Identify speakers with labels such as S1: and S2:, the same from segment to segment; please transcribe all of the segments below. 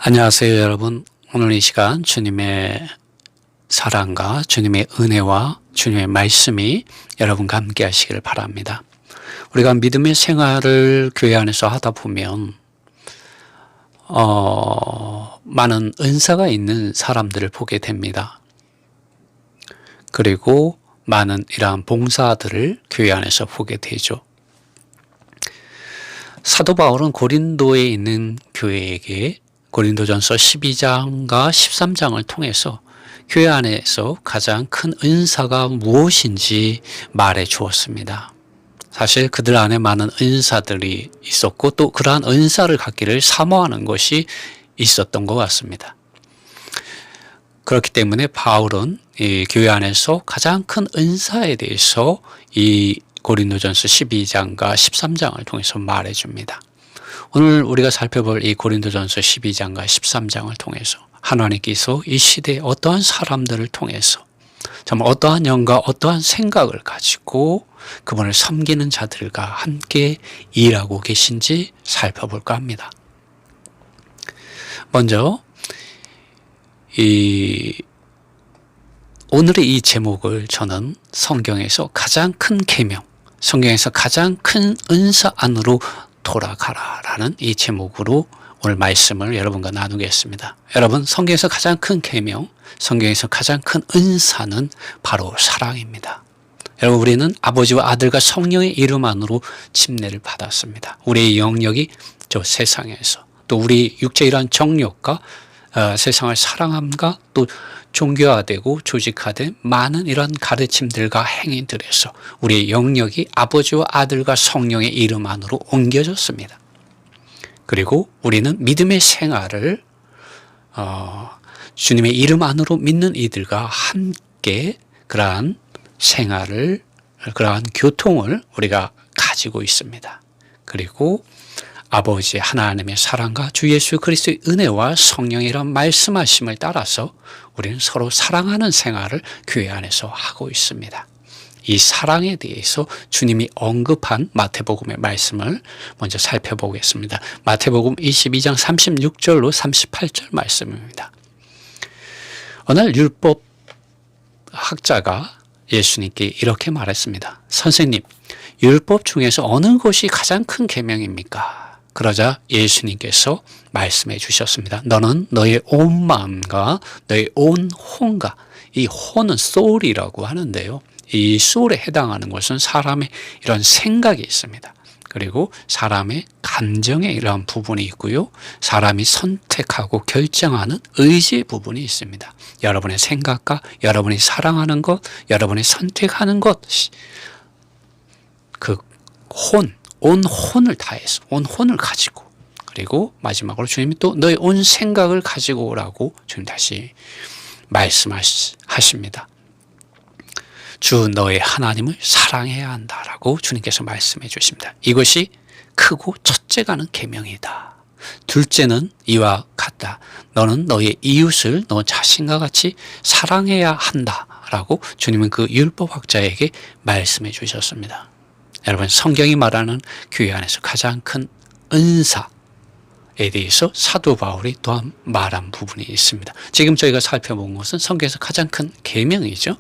S1: 안녕하세요, 여러분. 오늘 이 시간 주님의 사랑과 주님의 은혜와 주님의 말씀이 여러분과 함께 하시기를 바랍니다. 우리가 믿음의 생활을 교회 안에서 하다 보면 많은 은사가 있는 사람들을 보게 됩니다. 그리고 많은 이러한 봉사들을 교회 안에서 보게 되죠. 사도 바울은 고린도에 있는 교회에게 고린도전서 12장과 13장을 통해서 교회 안에서 가장 큰 은사가 무엇인지 말해 주었습니다. 사실 그들 안에 많은 은사들이 있었고 또 그러한 은사를 갖기를 사모하는 것이 있었던 것 같습니다. 그렇기 때문에 바울은 이 교회 안에서 가장 큰 은사에 대해서 이 고린도전서 12장과 13장을 통해서 말해 줍니다. 오늘 우리가 살펴볼 이 고린도전서 12장과 13장을 통해서 하나님께서 이 시대에 어떠한 사람들을 통해서 정말 어떠한 영과 어떠한 생각을 가지고 그분을 섬기는 자들과 함께 일하고 계신지 살펴볼까 합니다. 먼저 오늘의 이 제목을 저는 성경에서 가장 큰 계명, 성경에서 가장 큰 은사 안으로 돌아가라라는 이 제목으로 오늘 말씀을 여러분과 나누겠습니다. 여러분, 성경에서 가장 큰 계명, 성경에서 가장 큰 은사는 바로 사랑입니다. 여러분, 우리는 아버지와 아들과 성령의 이름 안으로 침례를 받았습니다. 우리의 영역이 저 세상에서 또 우리 육체의 이러한 정욕과 세상을 사랑함과 또 종교화되고 조직화된 많은 이런 가르침들과 행위들에서 우리의 영역이 아버지와 아들과 성령의 이름 안으로 옮겨졌습니다. 그리고 우리는 믿음의 생활을 주님의 이름 안으로 믿는 이들과 함께 그러한 생활을, 그러한 교통을 우리가 가지고 있습니다. 그리고 아버지 하나님의 사랑과 주 예수 그리스도의 은혜와 성령의 이런 말씀하심을 따라서 우리는 서로 사랑하는 생활을 교회 안에서 하고 있습니다. 이 사랑에 대해서 주님이 언급한 마태복음의 말씀을 먼저 살펴보겠습니다. 마태복음 22장 36절로 38절 말씀입니다. 어느 날 율법 학자가 예수님께 이렇게 말했습니다. 선생님, 율법 중에서 어느 것이 가장 큰 계명입니까? 그러자 예수님께서 말씀해 주셨습니다. 너는 너의 온 마음과 너의 온 혼과, 이 혼은 soul이라고 하는데요. 이 soul에 해당하는 것은 사람의 이런 생각이 있습니다. 그리고 사람의 감정에 이러한 부분이 있고요. 사람이 선택하고 결정하는 의지의 부분이 있습니다. 여러분의 생각과 여러분이 사랑하는 것, 여러분이 선택하는 것, 그 온 혼을 다해서, 온 혼을 가지고, 그리고 마지막으로 주님이 또 너의 온 생각을 가지고 오라고 주님 다시 말씀하십니다. 주 너의 하나님을 사랑해야 한다라고 주님께서 말씀해 주십니다. 이것이 크고 첫째가는 계명이다. 둘째는 이와 같다. 너는 너의 이웃을 너 자신과 같이 사랑해야 한다라고 주님은 그 율법학자에게 말씀해 주셨습니다. 여러분, 성경이 말하는 교회 안에서 가장 큰 은사에 대해서 사도 바울이 또한 말한 부분이 있습니다. 지금 저희가 살펴본 것은 성경에서 가장 큰 계명이죠.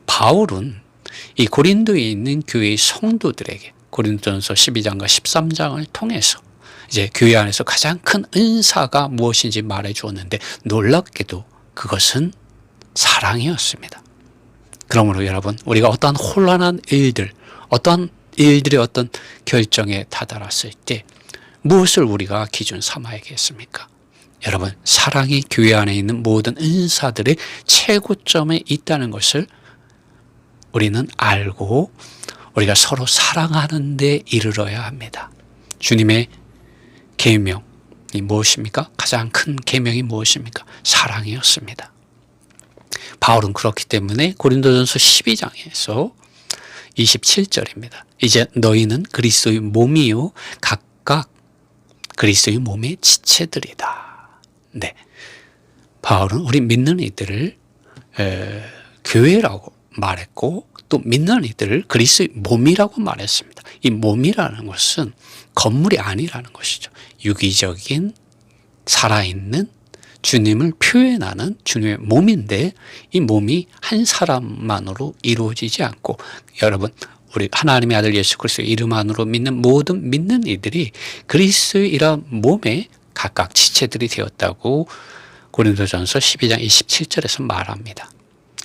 S1: 바울은 이 고린도에 있는 교회의 성도들에게 고린도전서 12장과 13장을 통해서 이제 교회 안에서 가장 큰 은사가 무엇인지 말해 주었는데 놀랍게도 그것은 사랑이었습니다. 그러므로 여러분, 우리가 어떠한 혼란한 일들, 어떠한 일들의 어떤 결정에 다다랐을 때 무엇을 우리가 기준 삼아야겠습니까? 여러분, 사랑이 교회 안에 있는 모든 은사들의 최고점에 있다는 것을 우리는 알고 우리가 서로 사랑하는 데 이르러야 합니다. 주님의 계명이 무엇입니까? 가장 큰 계명이 무엇입니까? 사랑이었습니다. 바울은 그렇기 때문에 고린도전서 12장에서 27절입니다. 이제 너희는 그리스도의 몸이요 각각 그리스도의 몸의 지체들이다. 네, 바울은 우리 믿는 이들을 교회라고 말했고 또 믿는 이들을 그리스도의 몸이라고 말했습니다. 이 몸이라는 것은 건물이 아니라는 것이죠. 유기적인 살아있는 주님을 표현하는 주님의 몸인데 이 몸이 한 사람만으로 이루어지지 않고 여러분 우리 하나님의 아들 예수 그리스도의 이름 안으로 믿는 모든 믿는 이들이 그리스도의 이러한 몸에 각각 지체들이 되었다고 고린도전서 12장 27절에서 말합니다.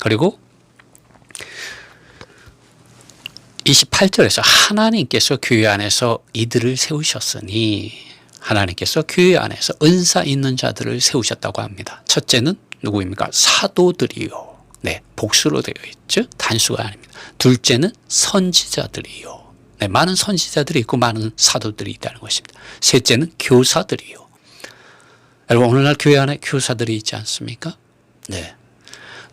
S1: 그리고 28절에서 하나님께서 교회 안에서 이들을 세우셨으니 하나님께서 교회 안에서 은사 있는 자들을 세우셨다고 합니다. 첫째는 누구입니까? 사도들이요. 네, 복수로 되어 있죠. 단수가 아닙니다. 둘째는 선지자들이요. 네, 많은 선지자들이 있고 많은 사도들이 있다는 것입니다. 셋째는 교사들이요. 여러분 오늘날 교회 안에 교사들이 있지 않습니까? 네.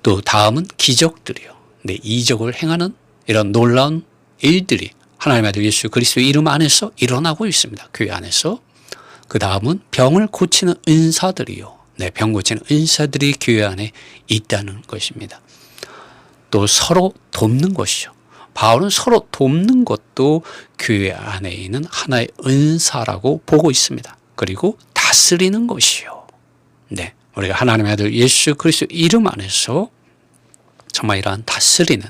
S1: 또 다음은 기적들이요. 네, 이적을 행하는 이런 놀라운 일들이 하나님의 아들 예수 그리스도의 이름 안에서 일어나고 있습니다. 교회 안에서. 그 다음은 병을 고치는 은사들이요. 네, 병 고치는 은사들이 교회 안에 있다는 것입니다. 또 서로 돕는 것이죠. 바울은 서로 돕는 것도 교회 안에 있는 하나의 은사라고 보고 있습니다. 그리고 다스리는 것이요. 네, 우리가 하나님의 아들 예수 그리스도 이름 안에서 정말 이러한 다스리는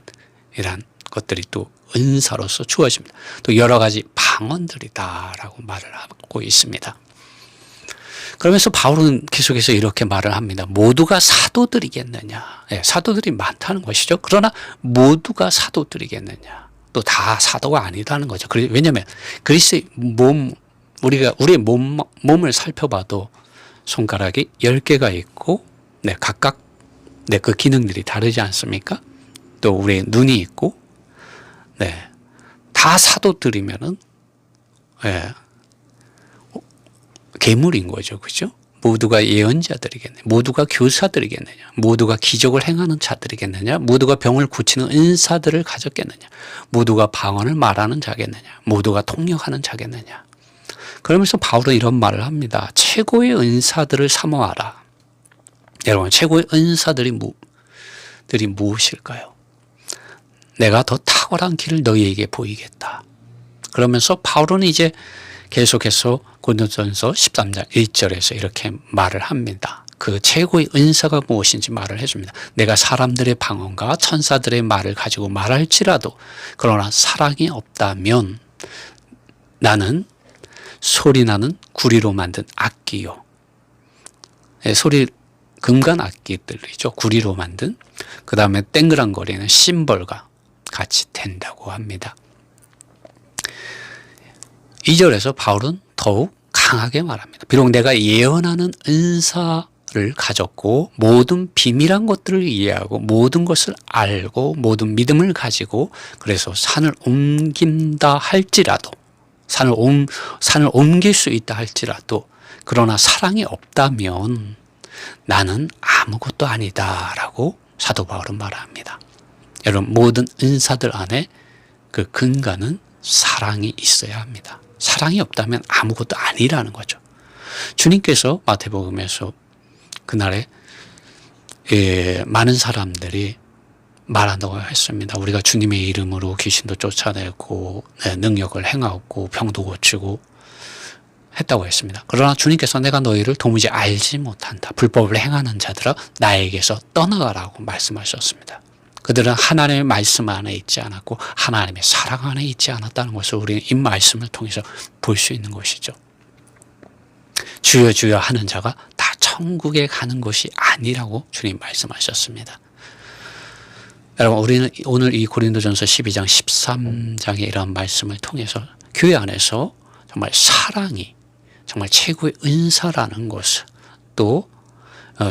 S1: 이러한 것들이 또 은사로서 주어집니다. 또 여러 가지 방언들이다라고 말을 하고 있습니다. 그러면서 바울은 계속해서 이렇게 말을 합니다. 모두가 사도들이겠느냐. 네, 사도들이 많다는 것이죠. 그러나 모두가 사도들이겠느냐. 또 다 사도가 아니다는 거죠. 왜냐하면 그리스도의 몸, 우리의 몸을 살펴봐도 손가락이 10개가 있고, 네, 각각, 네, 그 기능들이 다르지 않습니까? 또 우리의 눈이 있고, 네, 다 사도들이면은, 네, 괴물인 거죠. 그죠? 모두가 예언자들이겠네. 모두가 교사들이겠느냐. 모두가 기적을 행하는 자들이겠느냐. 모두가 병을 고치는 은사들을 가졌겠느냐. 모두가 방언을 말하는 자겠느냐. 모두가 통역하는 자겠느냐. 그러면서 바울은 이런 말을 합니다. 최고의 은사들을 사모하라. 여러분, 최고의 은사들이 무엇일까요? 내가 더 탁월한 길을 너희에게 보이겠다. 그러면서 바울은 이제 계속해서 고린도전서 13장 1절에서 이렇게 말을 합니다. 그 최고의 은사가 무엇인지 말을 해줍니다. 내가 사람들의 방언과 천사들의 말을 가지고 말할지라도 그러나 사랑이 없다면 나는 소리나는 구리로 만든 악기요. 금관 악기들이죠. 구리로 만든. 그 다음에 땡그랑거리는 심벌과 같이 된다고 합니다. 2절에서 바울은 더욱 강하게 말합니다. 비록 내가 예언하는 은사를 가졌고 모든 비밀한 것들을 이해하고 모든 것을 알고 모든 믿음을 가지고 그래서 산을 옮긴다 할지라도 산을 옮길 수 있다 할지라도 그러나 사랑이 없다면 나는 아무것도 아니다라고 사도 바울은 말합니다. 여러분 모든 은사들 안에 그 근간은 사랑이 있어야 합니다. 사랑이 없다면 아무것도 아니라는 거죠. 주님께서 마태복음에서 그날에 많은 사람들이 말한다고 했습니다. 우리가 주님의 이름으로 귀신도 쫓아내고 능력을 행하고 병도 고치고 했다고 했습니다. 그러나 주님께서 내가 너희를 도무지 알지 못한다. 불법을 행하는 자들아 나에게서 떠나가라고 말씀하셨습니다. 그들은 하나님의 말씀 안에 있지 않았고 하나님의 사랑 안에 있지 않았다는 것을 우리는 이 말씀을 통해서 볼 수 있는 것이죠. 주여 주여 하는 자가 다 천국에 가는 것이 아니라고 주님 말씀하셨습니다. 여러분 우리는 오늘 이 고린도전서 12장 13장의 이런 말씀을 통해서 교회 안에서 정말 사랑이 정말 최고의 은사라는 것을 또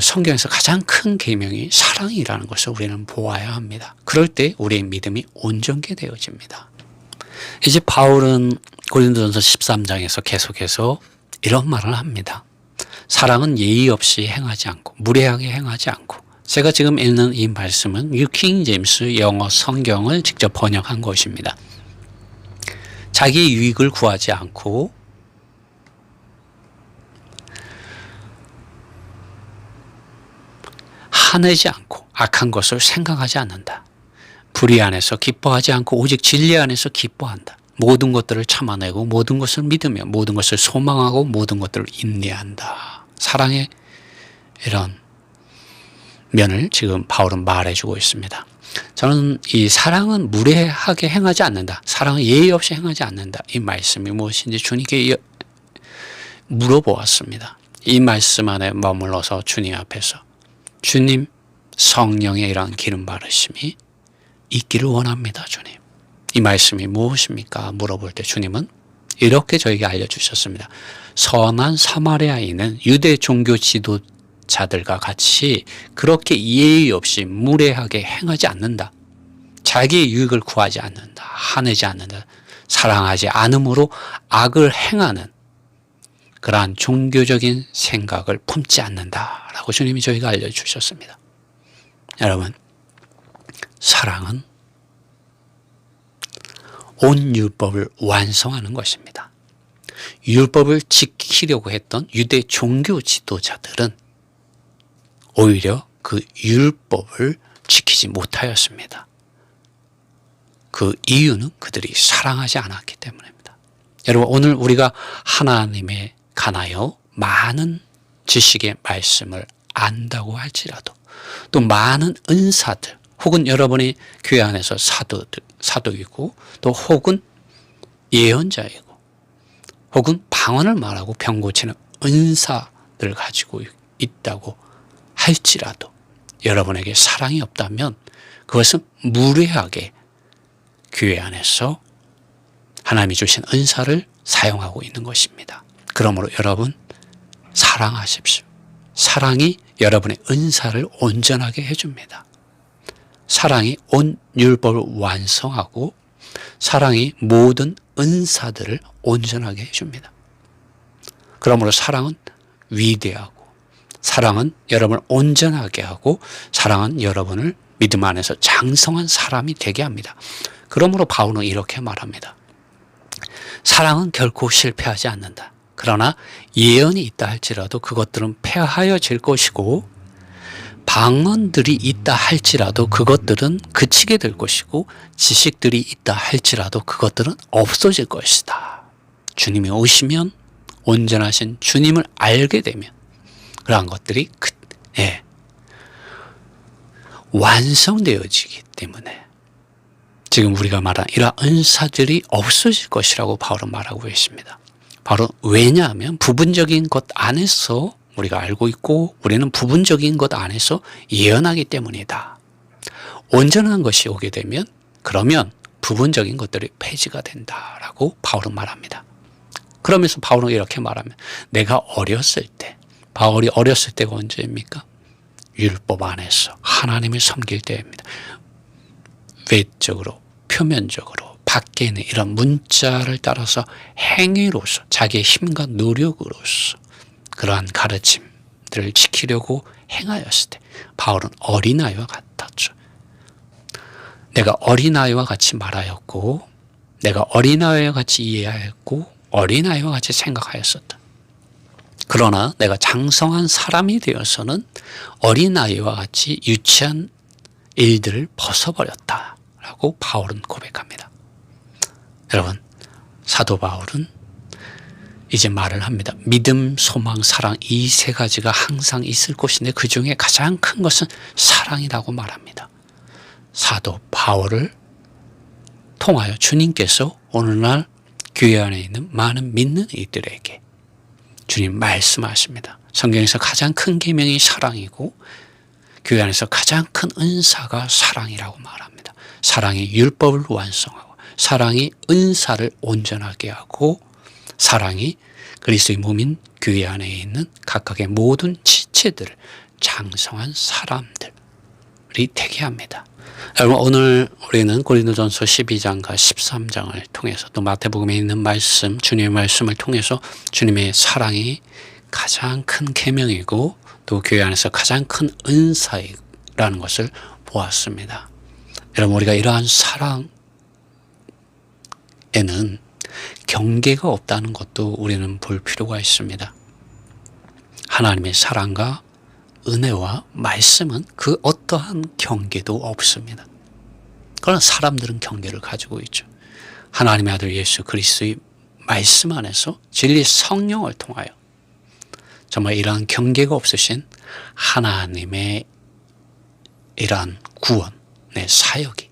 S1: 성경에서 가장 큰 계명이 사랑이라는 것을 우리는 보아야 합니다. 그럴 때 우리의 믿음이 온전케 되어집니다. 이제 바울은 고린도전서 13장에서 계속해서 이런 말을 합니다. 사랑은 예의 없이 행하지 않고 무례하게 행하지 않고 제가 지금 읽는 이 말씀은 뉴킹 제임스 영어 성경을 직접 번역한 것입니다. 자기 유익을 구하지 않고 화내지 않고 악한 것을 생각하지 않는다. 불의 안에서 기뻐하지 않고 오직 진리 안에서 기뻐한다. 모든 것들을 참아내고 모든 것을 믿으며 모든 것을 소망하고 모든 것들을 인내한다. 사랑의 이런 면을 지금 바울은 말해주고 있습니다. 저는 이 사랑은 무례하게 행하지 않는다. 사랑은 예의 없이 행하지 않는다. 이 말씀이 무엇인지 주님께 물어보았습니다. 이 말씀 안에 머물러서 주님 앞에서 주님 성령의 이러한 기름 바르심이 있기를 원합니다. 주님. 이 말씀이 무엇입니까? 물어볼 때 주님은 이렇게 저에게 알려주셨습니다. 선한 사마리아인은 유대 종교 지도자들과 같이 그렇게 예의 없이 무례하게 행하지 않는다. 자기의 유익을 구하지 않는다. 화내지 않는다. 사랑하지 않음으로 악을 행하는 그러한 종교적인 생각을 품지 않는다라고 주님이 저희가 알려주셨습니다. 여러분, 사랑은 온 율법을 완성하는 것입니다. 율법을 지키려고 했던 유대 종교 지도자들은 오히려 그 율법을 지키지 못하였습니다. 그 이유는 그들이 사랑하지 않았기 때문입니다. 여러분, 오늘 우리가 하나님에 관하여 많은 지식의 말씀을 안다고 할지라도 또 많은 은사들 혹은 여러분이 교회 안에서 사도이고 또 혹은 예언자이고 혹은 방언을 말하고 병 고치는 은사를 가지고 있다고 할지라도 여러분에게 사랑이 없다면 그것은 무례하게 교회 안에서 하나님이 주신 은사를 사용하고 있는 것입니다. 그러므로 여러분 사랑하십시오. 사랑이 여러분의 은사를 온전하게 해줍니다. 사랑이 온 율법을 완성하고 사랑이 모든 은사들을 온전하게 해줍니다. 그러므로 사랑은 위대하고 사랑은 여러분을 온전하게 하고 사랑은 여러분을 믿음 안에서 장성한 사람이 되게 합니다. 그러므로 바울은 이렇게 말합니다. 사랑은 결코 실패하지 않는다. 그러나 예언이 있다 할지라도 그것들은 폐하여질 것이고 방언들이 있다 할지라도 그것들은 그치게 될 것이고 지식들이 있다 할지라도 그것들은 없어질 것이다. 주님이 오시면 온전하신 주님을 알게 되면 그러한 것들이 완성되어지기 때문에 지금 우리가 말한 이러한 은사들이 없어질 것이라고 바울은 말하고 있습니다. 바로 왜냐하면 부분적인 것 안에서 우리가 알고 있고 우리는 부분적인 것 안에서 예언하기 때문이다. 온전한 것이 오게 되면 그러면 부분적인 것들이 폐지가 된다라고 바울은 말합니다. 그러면서 바울은 이렇게 말하면 내가 어렸을 때 바울이 어렸을 때가 언제입니까? 율법 안에서 하나님을 섬길 때입니다. 외적으로 표면적으로 밖에 있는 이런 문자를 따라서 행위로서 자기의 힘과 노력으로서 그러한 가르침들을 지키려고 행하였을 때 바울은 어린아이와 같았죠. 내가 어린아이와 같이 말하였고 내가 어린아이와 같이 이해하였고 어린아이와 같이 생각하였었다. 그러나 내가 장성한 사람이 되어서는 어린아이와 같이 유치한 일들을 벗어버렸다라고 바울은 고백합니다. 여러분, 사도 바울은 이제 말을 합니다. 믿음, 소망, 사랑 이 세 가지가 항상 있을 것인데 그 중에 가장 큰 것은 사랑이라고 말합니다. 사도 바울을 통하여 주님께서 오늘날 교회 안에 있는 많은 믿는 이들에게 주님 말씀하십니다. 성경에서 가장 큰 계명이 사랑이고 교회 안에서 가장 큰 은사가 사랑이라고 말합니다. 사랑이 율법을 완성하고 사랑이 은사를 온전하게 하고 사랑이 그리스도의 몸인 교회 안에 있는 각각의 모든 지체들을 장성한 사람들이 되게 합니다. 여러분, 오늘 우리는 고린도전서 12장과 13장을 통해서 또 마태복음에 있는 말씀, 주님의 말씀을 통해서 주님의 사랑이 가장 큰 계명이고 또 교회 안에서 가장 큰 은사라는 것을 보았습니다. 여러분, 우리가 이러한 사랑에는 경계가 없다는 것도 우리는 볼 필요가 있습니다. 하나님의 사랑과 은혜와 말씀은 그 어떠한 경계도 없습니다. 그러나 사람들은 경계를 가지고 있죠. 하나님의 아들 예수 그리스도의 말씀 안에서 진리 성령을 통하여 정말 이러한 경계가 없으신 하나님의 이러한 구원의 사역이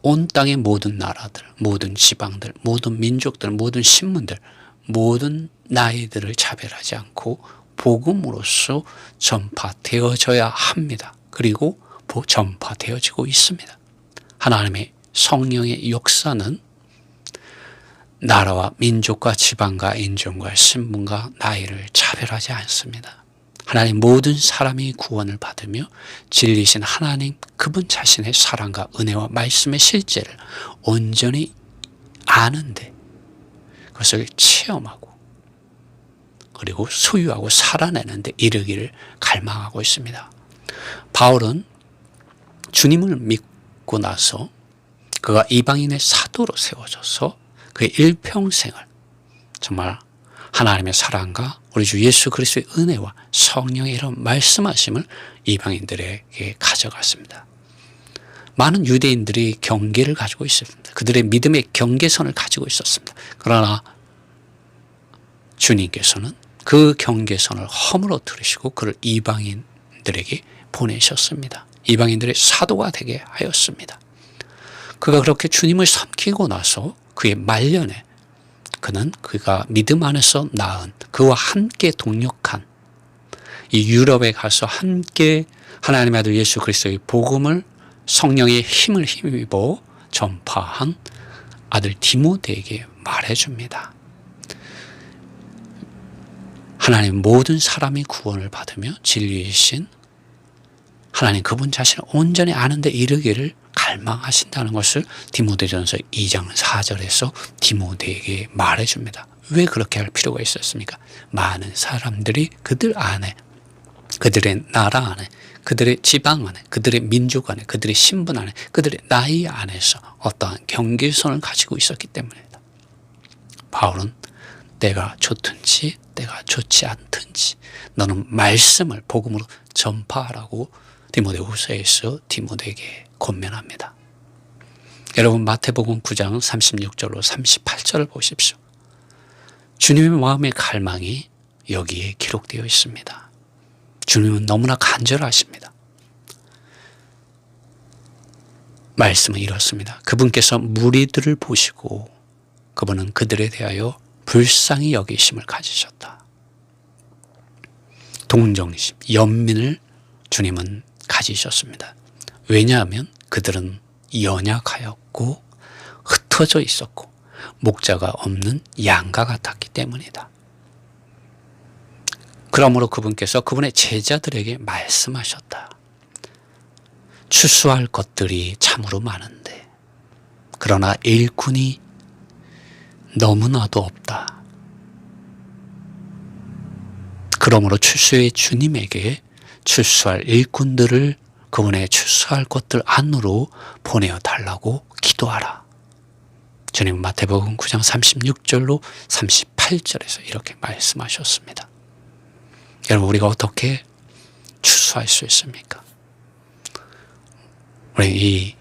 S1: 온 땅의 모든 나라들, 모든 지방들, 모든 민족들, 모든 신문들, 모든 나이들을 차별하지 않고 복음으로써 전파되어져야 합니다. 그리고 전파되어지고 있습니다. 하나님의 성령의 역사는 나라와 민족과 지방과 인종과 신분과 나이를 차별하지 않습니다. 하나님 모든 사람이 구원을 받으며 진리신 하나님 그분 자신의 사랑과 은혜와 말씀의 실제를 온전히 아는데 그것을 체험하고 그리고 소유하고 살아내는 데 이르기를 갈망하고 있습니다. 바울은 주님을 믿고 나서 그가 이방인의 사도로 세워져서 그의 일평생을 정말 하나님의 사랑과 우리 주 예수 그리스도의 은혜와 성령의 이런 말씀하심을 이방인들에게 가져갔습니다. 많은 유대인들이 경계를 가지고 있었습니다. 그들의 믿음의 경계선을 가지고 있었습니다. 그러나 주님께서는 그 경계선을 허물어뜨리시고 그를 이방인들에게 보내셨습니다. 이방인들의 사도가 되게 하였습니다. 그가 그렇게 주님을 섬기고 나서 그의 말년에 그가 믿음 안에서 낳은 그와 함께 동역한 이 유럽에 가서 함께 하나님의 아들 예수 그리스도의 복음을 성령의 힘을 힘입어 전파한 아들 디모데에게 말해줍니다. 하나님 모든 사람이 구원을 받으며 진리이신 하나님 그분 자신을 온전히 아는 데 이르기를 갈망하신다는 것을 디모데전서 2장 4절에서 디모데에게 말해줍니다. 왜 그렇게 할 필요가 있었습니까? 많은 사람들이 그들 안에, 그들의 나라 안에, 그들의 지방 안에, 그들의 민족 안에, 그들의 신분 안에, 그들의 나이 안에서 어떠한 경계선을 가지고 있었기 때문입니다. 바울은 때가 좋든지 때가 좋지 않든지 너는 말씀을 복음으로 전파하라고 디모데후서에서 디모데에게 권면합니다. 여러분 마태복음 9장 36절로 38절을 보십시오. 주님의 마음의 갈망이 여기에 기록되어 있습니다. 주님은 너무나 간절하십니다. 말씀은 이렇습니다. 그분께서 무리들을 보시고 그분은 그들에 대하여 불쌍히 여기심을 가지셨다. 동정심, 연민을 주님은 가지셨습니다. 왜냐하면 그들은 연약하였고 흩어져 있었고 목자가 없는 양과 같았기 때문이다. 그러므로 그분께서 그분의 제자들에게 말씀하셨다. 추수할 것들이 참으로 많은데 그러나 일꾼이 너무나도 없다. 그러므로 추수의 주님에게 추수할 일꾼들을 그분의 추수할 것들 안으로 보내어 달라고 기도하라. 주님은 마태복음 9장 36절로 38절에서 이렇게 말씀하셨습니다. 여러분 우리가 어떻게 추수할 수 있습니까? 우리 이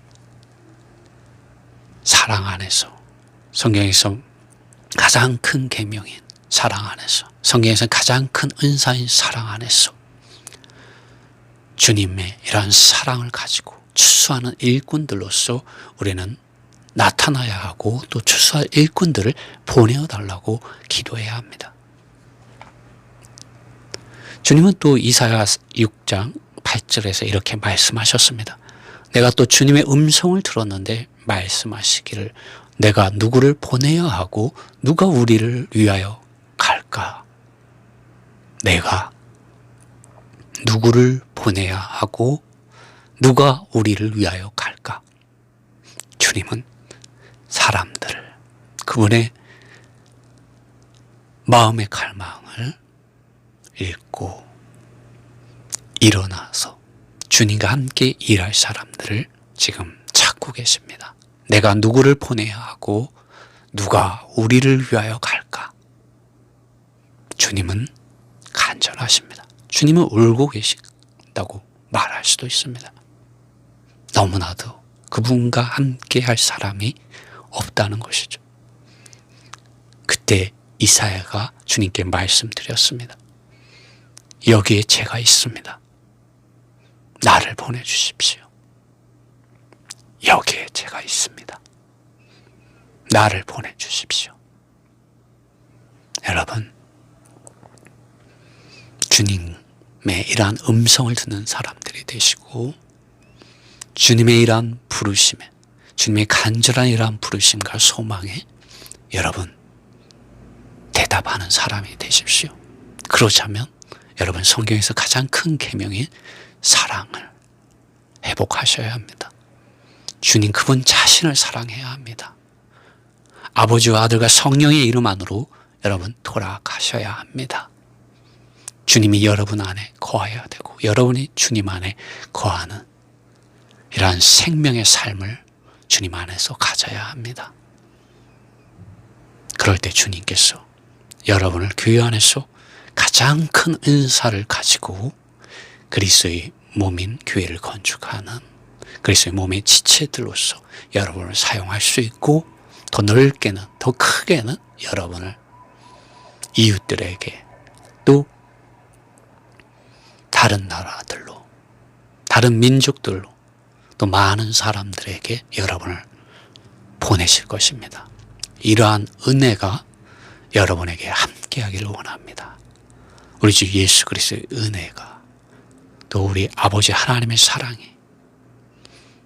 S1: 사랑 안에서 성경에서 가장 큰 계명인 사랑 안에서 성경에서 가장 큰 은사인 사랑 안에서 주님의 이러한 사랑을 가지고 추수하는 일꾼들로서 우리는 나타나야 하고 또 추수할 일꾼들을 보내어달라고 기도해야 합니다. 주님은 또 이사야 6장 8절에서 이렇게 말씀하셨습니다. 내가 또 주님의 음성을 들었는데 말씀하시기를 내가 누구를 보내야 하고 누가 우리를 위하여 갈까? 내가 누구를 보내야 하고 누가 우리를 위하여 갈까? 주님은 사람들을 그분의 마음의 갈망을 읽고 일어나서 주님과 함께 일할 사람들을 지금 찾고 계십니다. 내가 누구를 보내야 하고 누가 우리를 위하여 갈까? 주님은 간절하십니다. 주님은 울고 계신다고 말할 수도 있습니다. 너무나도 그분과 함께 할 사람이 없다는 것이죠. 그때 이사야가 주님께 말씀드렸습니다. 여기에 제가 있습니다. 나를 보내주십시오. 여기에 제가 있습니다. 나를 보내주십시오. 여러분, 주님의 이러한 음성을 듣는 사람들이 되시고 주님의 이러한 부르심에, 주님의 간절한 이러한 부르심과 소망에 여러분 대답하는 사람이 되십시오. 그러자면 여러분 성경에서 가장 큰 계명인 사랑을 회복하셔야 합니다. 주님 그분 자신을 사랑해야 합니다. 아버지와 아들과 성령의 이름 안으로 여러분 돌아가셔야 합니다. 주님이 여러분 안에 거하여야 되고 여러분이 주님 안에 거하는 이러한 생명의 삶을 주님 안에서 가져야 합니다. 그럴 때 주님께서 여러분을 교회 안에서 가장 큰 은사를 가지고 그리스도의 몸인 교회를 건축하는 그리스도의 몸의 지체들로서 여러분을 사용할 수 있고 더 넓게는 더 크게는 여러분을 이웃들에게 또 다른 나라들로 다른 민족들로 또 많은 사람들에게 여러분을 보내실 것입니다. 이러한 은혜가 여러분에게 함께하기를 원합니다. 우리 주 예수 그리스도의 은혜가 또 우리 아버지 하나님의 사랑이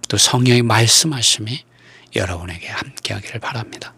S1: 또 성령의 말씀하심이 여러분에게 함께하기를 바랍니다.